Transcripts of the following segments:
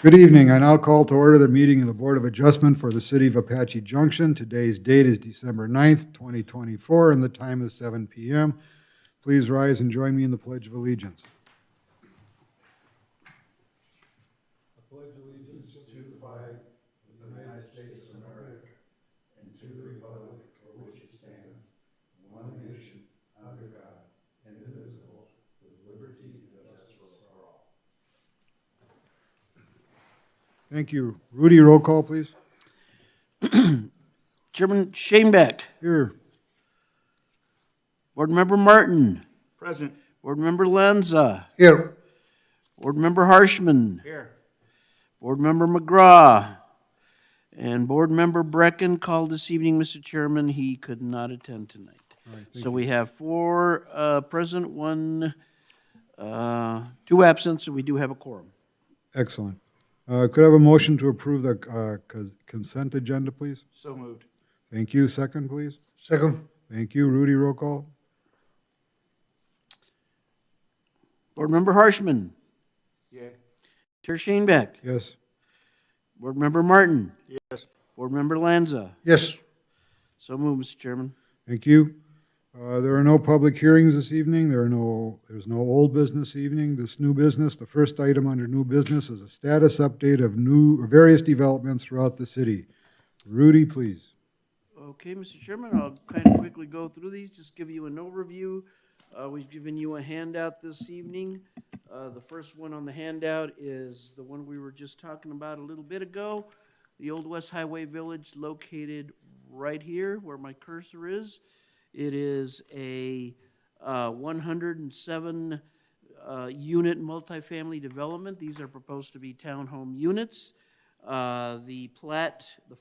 Good evening. I now call to order the meeting of the Board of Adjustment for the City of Apache Junction. Today's date is December 9th, 2024, and the time is 7 p.m. Please rise and join me in the Pledge of Allegiance. I pledge allegiance to the flag of the United States of America and to the republic for which it stands, one nation, under God, indivisible, with liberty and justice for all. Thank you. Rudy, roll call, please. Chairman Shanebeck. Here. Board Member Martin. Present. Board Member Lanza. Here. Board Member Harshman. Here. Board Member McGraw. And Board Member Brecken called this evening, Mr. Chairman. He could not attend tonight. Right, So we have 4 present, 2 absent, so we do have a quorum. Excellent. Could I have a motion to approve the consent agenda, please? So moved. Thank you. Second, please. Second. Thank you. Rudy, roll call. Board Member Harshman. Yeah. Chair Shanebeck. Yes. Board Member Martin. Yes. Board Member Lanza. Yes. So moved, Mr. Chairman. Thank you. There are no public hearings this evening. There's no old business evening. This new business, the first item under new business is a status update of various developments throughout the city. Rudy, please. Okay, Mr. Chairman, I'll kind of quickly go through these, just give you an overview. We've given you a handout this evening. The first one on the handout is the one we were just talking about a little bit ago. The Old West Highway Village located right here where my cursor is. It is a 107 unit multifamily development. These are proposed to be townhome units. The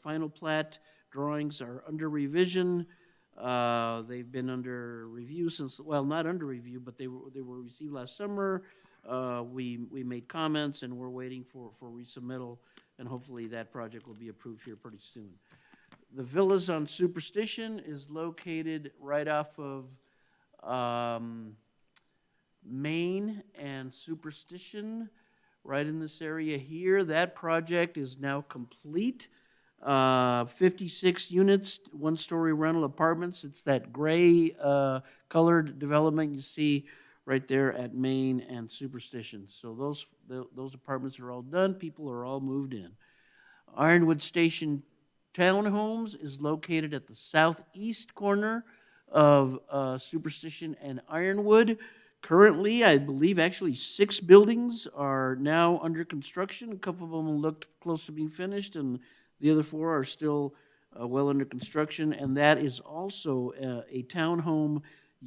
final plat drawings are under revision. They've been under review since, well, not under review, but they were received last summer. We made comments and we're waiting for resubmittal, and hopefully that project will be approved here pretty soon. The Villas on Superstition is located right off of Main and Superstition, right in this area here. That project is now complete. 56 units, 1-story rental apartments. It's that gray colored development you see right there at Main and Superstition. So those apartments are all done. People are all moved in. Ironwood Station Townhomes is located at the southeast corner of Superstition and Ironwood. Currently, I believe actually 6 buildings are now under construction. A couple of them looked close to being finished, and the other 4 are still well under construction. And that is also a townhome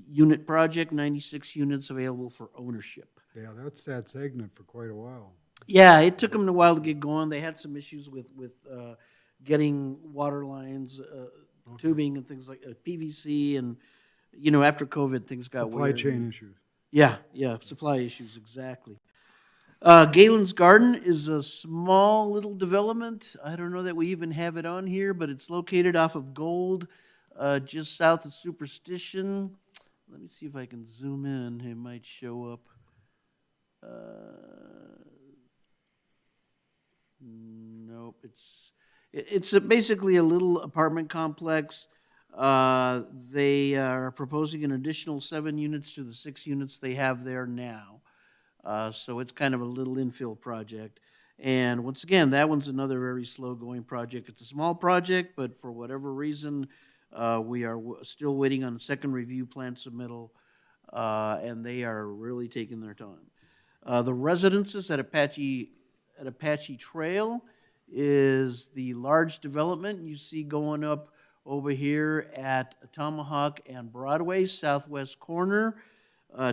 unit project, 96 units available for ownership. Yeah, that's stagnant for quite a while. Yeah, it took them a while to get going. They had some issues with getting water lines, tubing and things like PVC, and after COVID things got weird. Supply chain issues. Yeah, supply issues, exactly. Galen's Garden is a small little development. I don't know that we even have it on here, but it's located off of Gold, just south of Superstition. Let me see if I can zoom in. It might show up. Nope, it's basically a little apartment complex. They are proposing an additional 7 units to the 6 units they have there now. So it's kind of a little infill project. And once again, that one's another very slow-going project. It's a small project, but for whatever reason, we are still waiting on a second review plan submittal, and they are really taking their time. The residences at Apache Trail is the large development you see going up over here at Tomahawk and Broadway, southwest corner.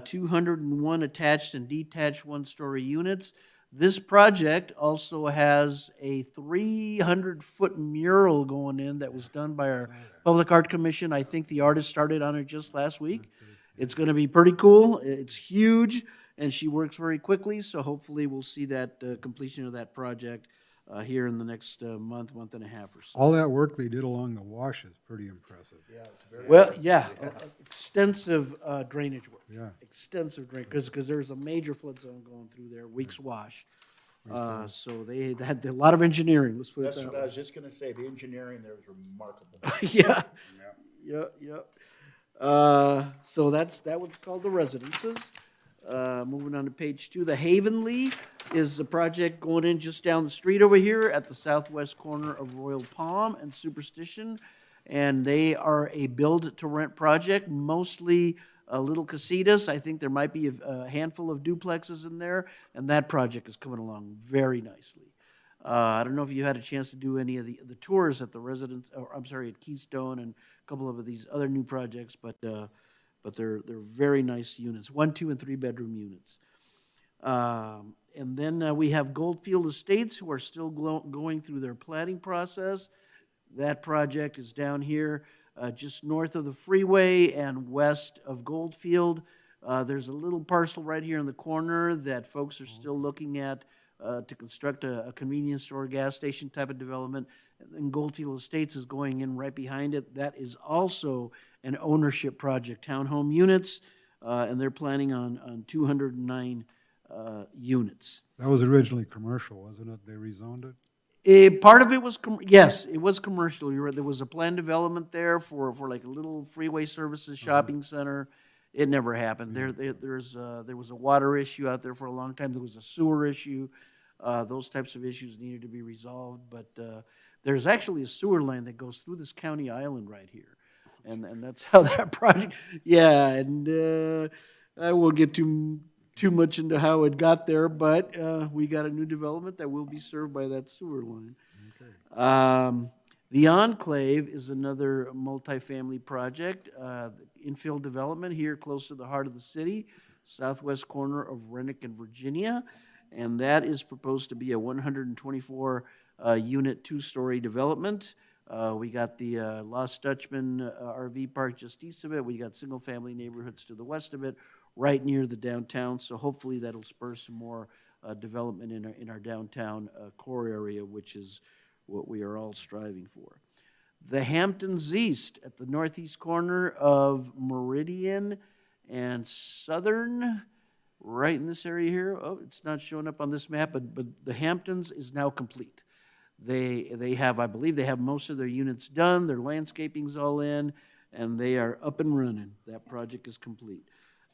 201 attached and detached 1-story units. This project also has a 300-foot mural going in that was done by our Public Art Commission. I think the artist started on it just last week. It's going to be pretty cool. It's huge, and she works very quickly, so hopefully we'll see that completion of that project here in the next month and a half or so. All that work they did along the wash is pretty impressive. Yeah, it's very Well, yeah, extensive drainage work. Yeah. Extensive drainage, because there's a major flood zone going through there, Weeks Wash. So they had a lot of engineering, let's put it That's that what I way. was just gonna say, the engineering there was remarkable. Yeah, Yeah. yeah. So that one's called the Residences. Moving on to page 2, the Havenly is a project going in just down the street over here at the southwest corner of Royal Palm and Superstition. And they are a build-to-rent project, mostly little casitas. I think there might be a handful of duplexes in there, and that project is coming along very nicely. I don't know if you had a chance to do any of the tours at the residence, or I'm sorry, at Keystone and a couple of these other new projects, but they're very nice units, 1, 2, and 3 bedroom units. And then we have Goldfield Estates, who are still going through their planning process. That project is down here just north of the freeway and west of Goldfield. There's a little parcel right here in the corner that folks are still looking at to construct a convenience store, gas station type of development. And Goldfield Estates is going in right behind it. That is also an ownership project, townhome units, and they're planning on 209 units. That was originally commercial, wasn't it? They rezoned it? Part of it was, yes, it was commercial. You're right. There was a planned development there for like a little freeway services shopping center. It never happened. There was a water issue out there for a long time. There was a sewer issue. Those types of issues needed to be resolved. But there's actually a sewer line that goes through this county island right here. And that's how that project, yeah, and I won't get too much into how it got there, but we got a new development that will be served by that sewer line. Okay. The Enclave is another multifamily project, infill development here close to the heart of the city, southwest corner of Renwick and Virginia, and that is proposed to be a 124 unit, 2-story development. We got the Lost Dutchman RV park just east of it. We got single-family neighborhoods to the west of it, right near the downtown. So hopefully that'll spur some more development in our downtown core area, which is what we are all striving for. The Hamptons East at the northeast corner of Meridian and Southern, right in this area here. Oh, it's not showing up on this map, but the Hamptons is now complete. They have, I believe they have most of their units done, their landscaping's all in, and they are up and running. That project is complete.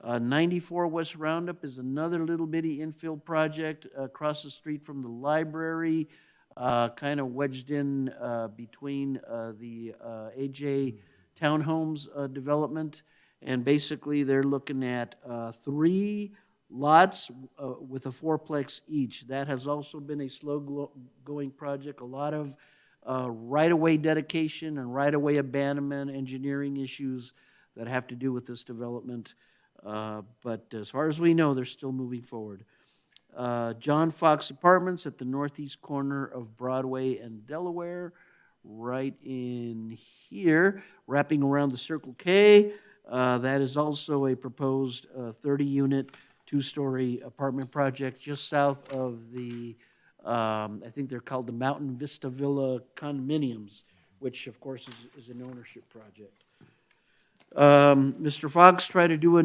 94 West Roundup is another little bitty infill project across the street from the library, kind of wedged in between the AJ Townhomes development. And basically they're looking at 3 lots with a 4-plex each. That has also been a slow-going project. A lot of right-of-way dedication and right-of-way abandonment, engineering issues that have to do with this development. But as far as we know, they're still moving forward. John Fox Apartments at the northeast corner of Broadway and Delaware, right in here, wrapping around the Circle K. That is also a proposed 30-unit, 2-story apartment project just south of the, I think they're called the Mountain Vista Villa condominiums, which of course is an ownership project. Mr. Fox tried to do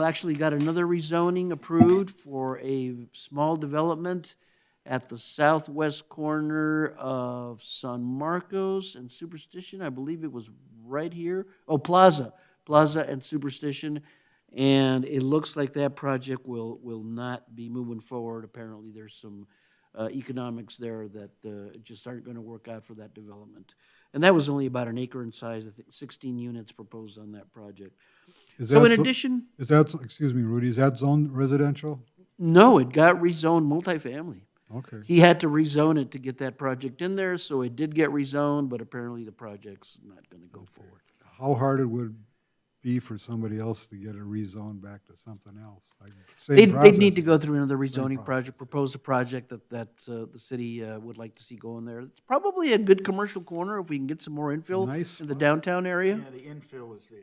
actually got another rezoning approved for a small development at the southwest corner of San Marcos and Superstition. I believe it was right here. Oh, Plaza and Superstition. And it looks like that project will not be moving forward. Apparently there's some economics there that just aren't going to work out for that development. And that was only about an acre in size. I think 16 units proposed on that project. So in addition... Excuse me, Rudy, is that zone residential? No, it got rezoned multifamily. Okay. He had to rezone it to get that project in there, so it did get rezoned, but apparently the project's not going to go forward. How hard it would be for somebody else to get a rezone back to something else? Like They'd need to go through another rezoning project, propose a project that the city would like to see going there. It's probably a good commercial corner if we can get some more infill in the downtown area. Yeah, the infill is the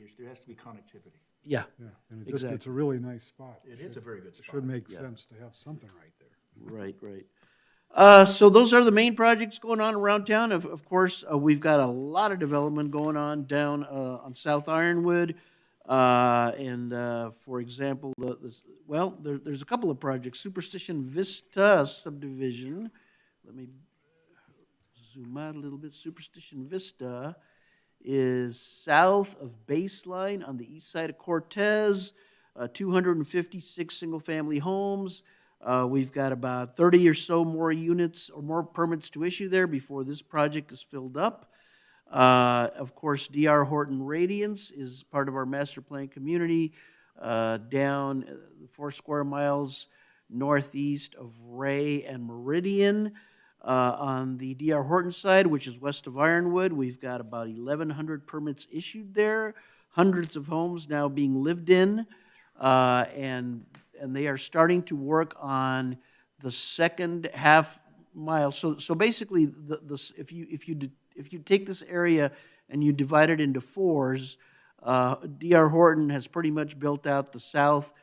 issue. There has to be connectivity. Yeah. Yeah, and Exactly. it's a really nice spot. It is a very good It spot. should make sense to have something right there. Right. So those are the main projects going on around town. Of course, we've got a lot of development going on down on South Ironwood. For example, there's a couple of projects. Superstition Vista subdivision. Let me zoom out a little bit. Superstition Vista is south of Baseline on the east side of Cortez, 256 single-family homes. We've got about 30 or so more units or more permits to issue there before this project is filled up. Of course, D.R. Horton Radiance is part of our master plan community down 4 square miles northeast of Ray and Meridian. On the D.R. Horton side, which is west of Ironwood, we've got about 1,100 permits issued there, hundreds of homes now being lived in, and they are starting to work on the second half mile. So basically, if you take this area and you divide it into 4s, D.R. Horton has pretty much built out the south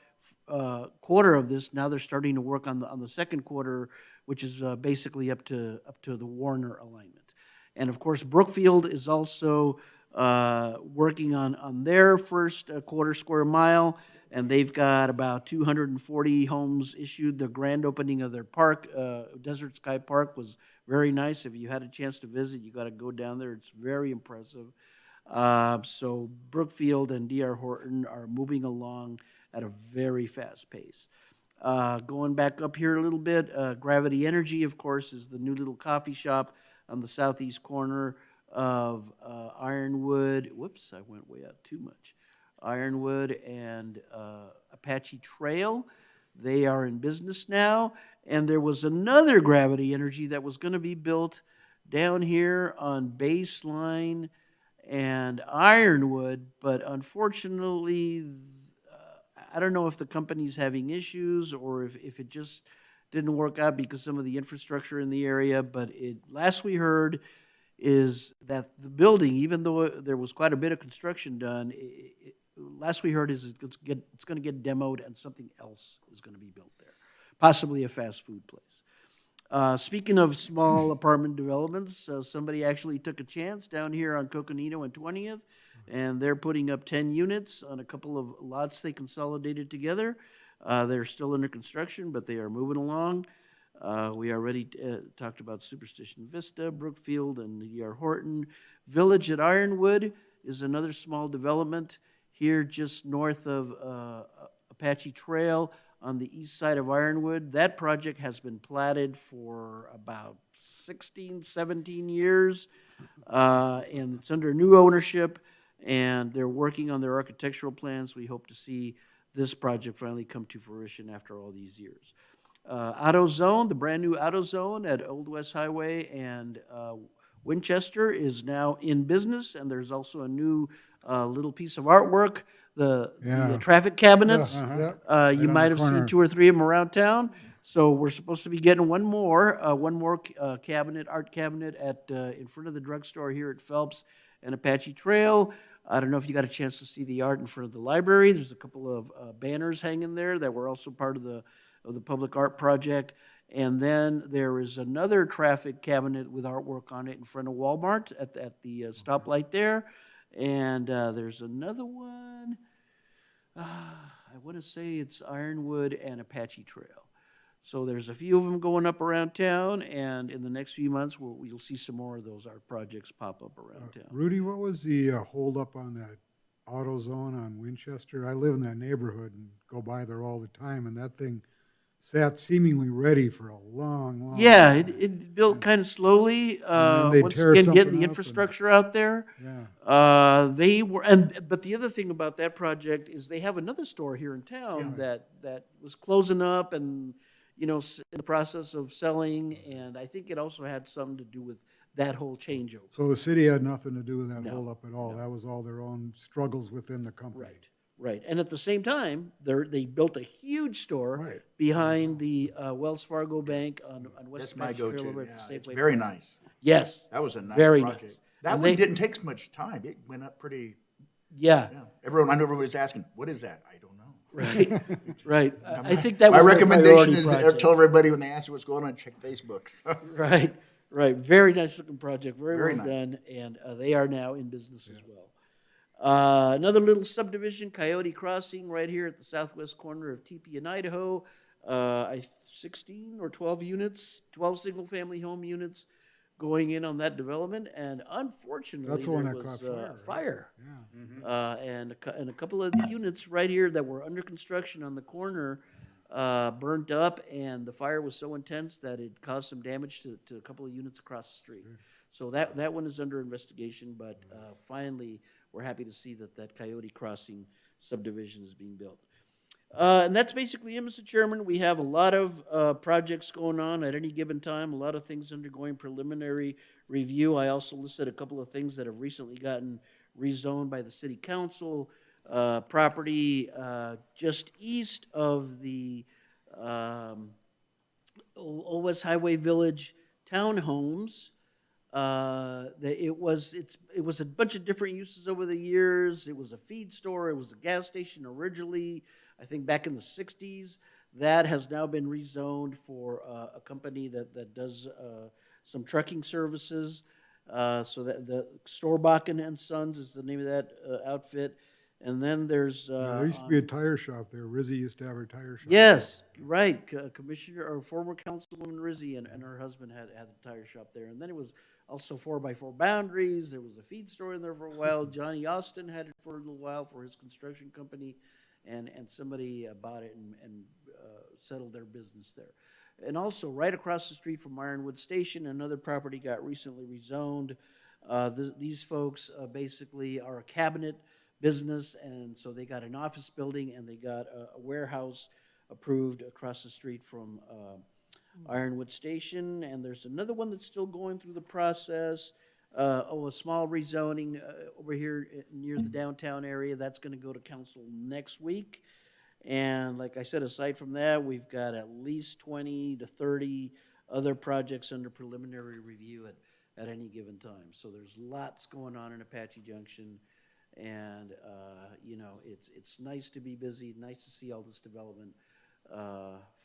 quarter of this. Now they're starting to work on the second quarter, which is basically up to the Warner alignment. And of course, Brookfield is also working on their first quarter square mile, and they've got about 240 homes issued. The grand opening of their park, Desert Sky Park, was very nice. If you had a chance to visit, you got to go down there. It's very impressive. So Brookfield and D.R. Horton are moving along at a very fast pace. Going back up here a little bit, Gravity Energy, of course, is the new little coffee shop on the southeast corner of Ironwood. Whoops, I went way out too much. Ironwood and Apache Trail. They are in business now. And there was another Gravity Energy that was going to be built down here on Baseline and Ironwood, but unfortunately, I don't know if the company's having issues or if it just didn't work out because some of the infrastructure in the area. But last we heard is that the building, even though there was quite a bit of construction done, last we heard is it's going to get demoed and something else is going to be built there, possibly a fast food place. Speaking of small apartment developments, somebody actually took a chance down here on Coconino and 20th, and they're putting up 10 units on a couple of lots they consolidated together. They're still under construction, but they are moving along. We already talked about Superstition Vista, Brookfield, and D.R. Horton. Village at Ironwood is another small development here just north of Apache Trail on the east side of Ironwood. That project has been platted for about 16, 17 years, and it's under new ownership, and they're working on their architectural plans. We hope to see this project finally come to fruition after all these years. AutoZone, the brand new AutoZone at Old West Highway and Winchester is now in business, and there's also a new little piece of artwork, the traffic cabinets. You might have seen 2 or 3 of them around town. So we're supposed to be getting one more art cabinet in front of the drugstore here at Phelps and Apache Trail. I don't know if you got a chance to see the art in front of the library. There's a couple of banners hanging there that were also part of the public art project. And then there is another traffic cabinet with artwork on it in front of Walmart at the stoplight there. And there's another one. I want to say it's Ironwood and Apache Trail. So there's a few of them going up around town, and in the next few months, you'll see some more of those art projects pop up around town. Rudy, what was the holdup on that AutoZone on Winchester? I live in that neighborhood and go by there all the time, and that thing sat seemingly ready for a long Yeah, time. it built kind of slowly. Once tear again, something getting the up infrastructure out there. Yeah. But the other thing about that project is they have another store here in town that was closing up and in the process of selling, and I think it also had something to do with that whole changeover. So the city had nothing to do with that No, holdup at all. no. That was all their own struggles within the company. Right. And at the same time, they built a huge store behind the Wells Fargo Bank on West That's my Apache Trail go-to. over at Yeah, the it's Safeway very Park. nice. Yes. That was a nice Very project. nice. That And one they- didn't take much time. It went up pretty. Yeah. Yeah. I know everybody's asking, "What is that?" I don't know. Right. I think that My was their recommendation priority is project. tell everybody when they ask you what's going on, check Facebook. Right. Very nice looking project. Very Very well nice. done, and they are now in business as well. Another little subdivision, Coyote Crossing, right here at the southwest corner of Teepee and Idaho. 16 or 12 units, 12 single-family home units going in on that development, and unfortunately, That's the one there that was caught fire, right? fire. Yeah. And a couple of the units right here that were under construction on the corner burnt up, and the fire was so intense that it caused some damage to a couple of units across the street. So that one is under investigation, but finally, we're happy to see that Coyote Crossing subdivision is being built. And that's basically it, Mr. Chairman. We have a lot of projects going on at any given time, a lot of things undergoing preliminary review. I also listed a couple of things that have recently gotten rezoned by the city council. Property just east of the Old West Highway Village townhomes. It was a bunch of different uses over the years. It was a feed store. It was a gas station originally, I think back in the 60s. That has now been rezoned for a company that does some trucking services. So that the Storbakken and Sons is the name of that outfit. And then there's Yeah, there used to be a tire shop there. Rizzy used to have her tire shop. yes, right. Commissioner or former Councilwoman Rizzi and her husband had a tire shop there. And then it was also 4x4 Boundaries. There was a feed store in there for a while. Johnny Austin had it for a little while for his construction company, and somebody bought it and settled their business there. And also right across the street from Ironwood Station, another property got recently rezoned. These folks basically are a cabinet business, and so they got an office building and they got a warehouse approved across the street from Ironwood Station. And there's another one that's still going through the process. A small rezoning over here near the downtown area. That's going to go to council next week. And like I said, aside from that, we've got at least 20 to 30 other projects under preliminary review at any given time. So there's lots going on in Apache Junction. And, you know, it's nice to be busy, nice to see all this development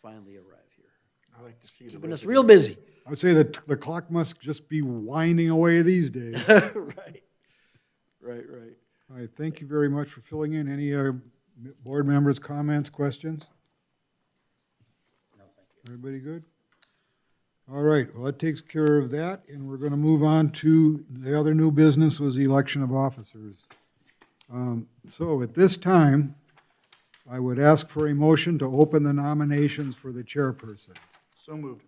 finally arrive here. I like to see the Keeping us residents. real busy. I would say that the clock must just be winding away these days. Right. All right, thank you very much for filling in. Any board members' comments, questions? No, thank you. Everybody good? All right, well, that takes care of that, and we're going to move on to the other new business was the election of officers. So at this time, I would ask for a motion to open the nominations for the chairperson. So moved.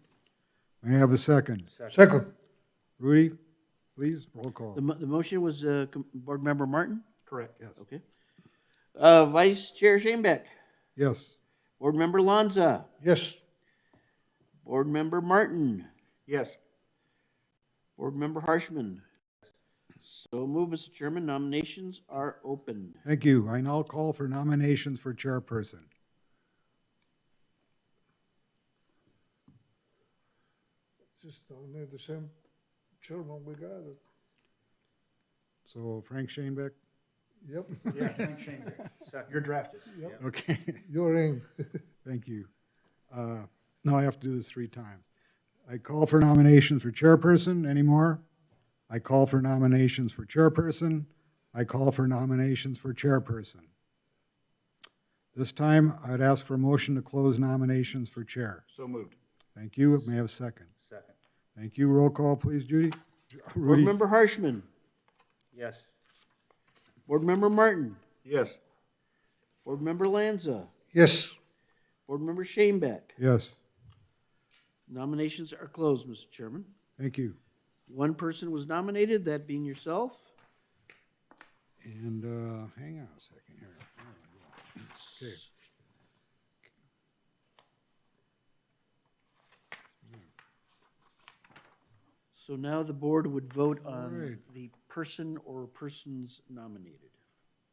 May I have a second? Second. Rudy, please, roll call. The motion was Board Member Martin? Correct. Yes. Okay. Vice Chair Shanebeck? Yes. Board Member Lanza? Yes. Board Member Martin? Yes. Board Member Harshman? So move, Mr. Chairman. Nominations are open. Thank you. I now call for nominations for chairperson. Just nominate the same chairman we got. So Frank Shanebeck? Yep, Yeah, Frank Shanebeck. You're drafted. Yep. Okay, you're in. thank you. Now I have to do this 3 times. I call for nominations for chairperson. Any more? I call for nominations for chairperson. I call for nominations for chairperson. This time, I'd ask for a motion to close nominations for chair. So moved. Thank you. May I have a second? Second. Thank you. Roll call, please, Judy. Board Rudy? Member Harshman? Yes. Board Member Martin? Yes. Board Member Lanza? Yes. Board Member Shanebeck? Yes. Nominations are closed, Mr. Chairman. Thank you. One person was nominated, that being yourself. And hang on a second here. There we go. Okay. So now the board would vote on right. the person or persons nominated.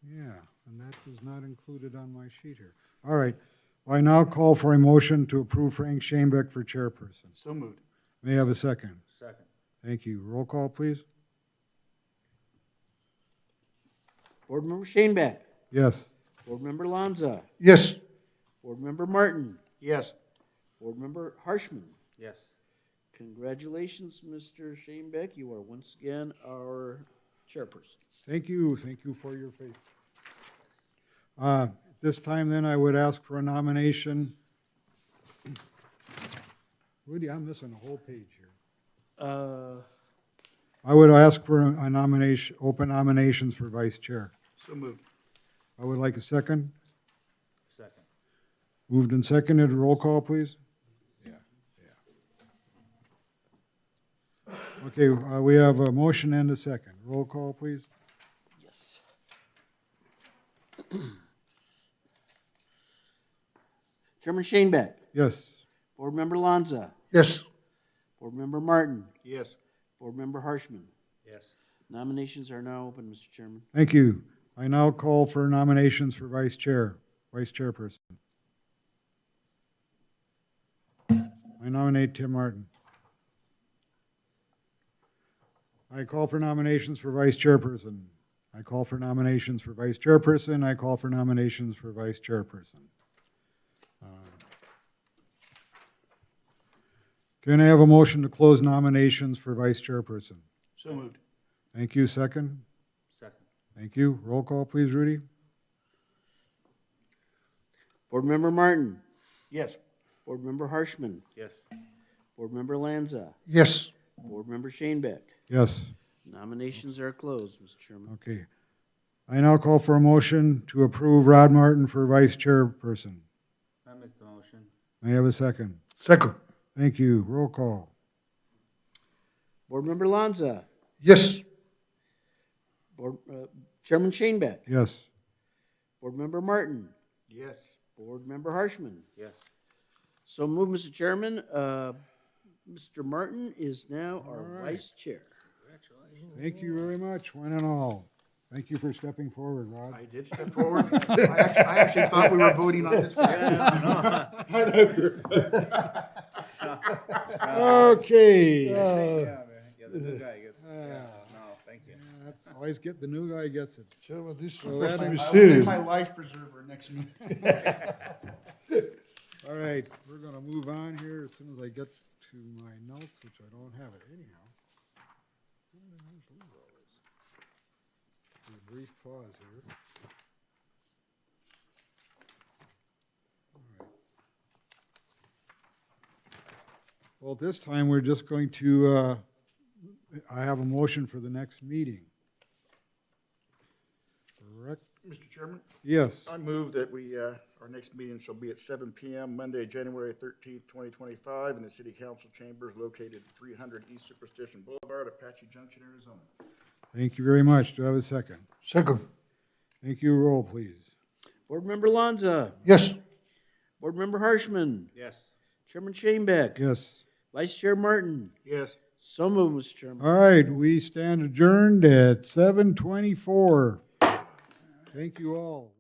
Yeah, and that was not included on my sheet here. All right. I now call for a motion to approve Frank Shanebeck for chairperson. So moved. May I have a second? Second. Thank you. Roll call, please. Board Member Shanebeck? Yes. Board Member Lanza? Yes. Board Member Martin? Yes. Board Member Harshman? Yes. Congratulations, Mr. Shanebeck. You are once again our chairperson. Thank you for your faith. At this time, then, I would ask for a nomination. Woody, I'm missing a whole page here. I would ask for a nomination, open nominations for vice chair. So moved. I would like a second. Second. Moved and seconded. Roll call, please. Okay, we have a motion and a second. Roll call, please. Yes. Chairman Shanebeck, Yes. Board Member Lanza, Yes. Board Member Martin, Yes. Board Member Harshman. Yes. Nominations are now open, Mr. Chairman. Thank you. I now call for nominations for vice chair, vice chairperson. I nominate Tim Martin. I call for nominations for vice chairperson. I call for nominations for vice chairperson. I call for nominations for vice chairperson. Can I have a motion to close nominations for vice chairperson? So moved. Thank you. Second? Second. Thank you. Roll call, please, Rudy. Board Member Martin, Yes. Board Member Harshman, Yes. Board Member Lanza, Yes. Board Member Shanebeck. Yes. Nominations are closed, Mr. Chairman. Okay. I now call for a motion to approve Rod Martin for vice chairperson. I make the motion. May I have a second? Second. Thank you. Roll call. Board Member Lanza, Yes. Chairman Shanebeck, Yes. Board Member Martin, Yes. Board Member Harshman. Yes. So move, Mr. Chairman. Mr. Martin is now our right. vice chair. Thank you very much, one and all. Thank you for stepping forward, Rod. I did step forward. I actually thought we were voting on this guy. Okay. Yeah, man. Yeah, the new guy gets, Yeah. no, thank you. That's always the new guy gets it. Chairman, this is So that- supposed to be I will take serious. my life preserver next meeting. All right, we're gonna move on here as soon as I get to my notes, which I don't have it anyhow. Where did I lose all this? A brief pause here. All right. Well, at this time, we're just going to, I have a motion for the next meeting. Correct? Mr. Chairman, Yes. I move that we, our next meeting shall be at 7 p.m. Monday, January 13th, 2025, in the City Council chambers located at 300 East Superstition Boulevard, Apache Junction, Arizona. Thank you very much. Do I have a second? Second. Thank you. Roll, please. Board Member Lanza, Yes. Board Member Harshman, Yes. Chairman Shanebeck, Yes. Vice Chair Martin. Yes. So move, Mr. Chairman. All right, we stand adjourned at 7:24. Thank you all.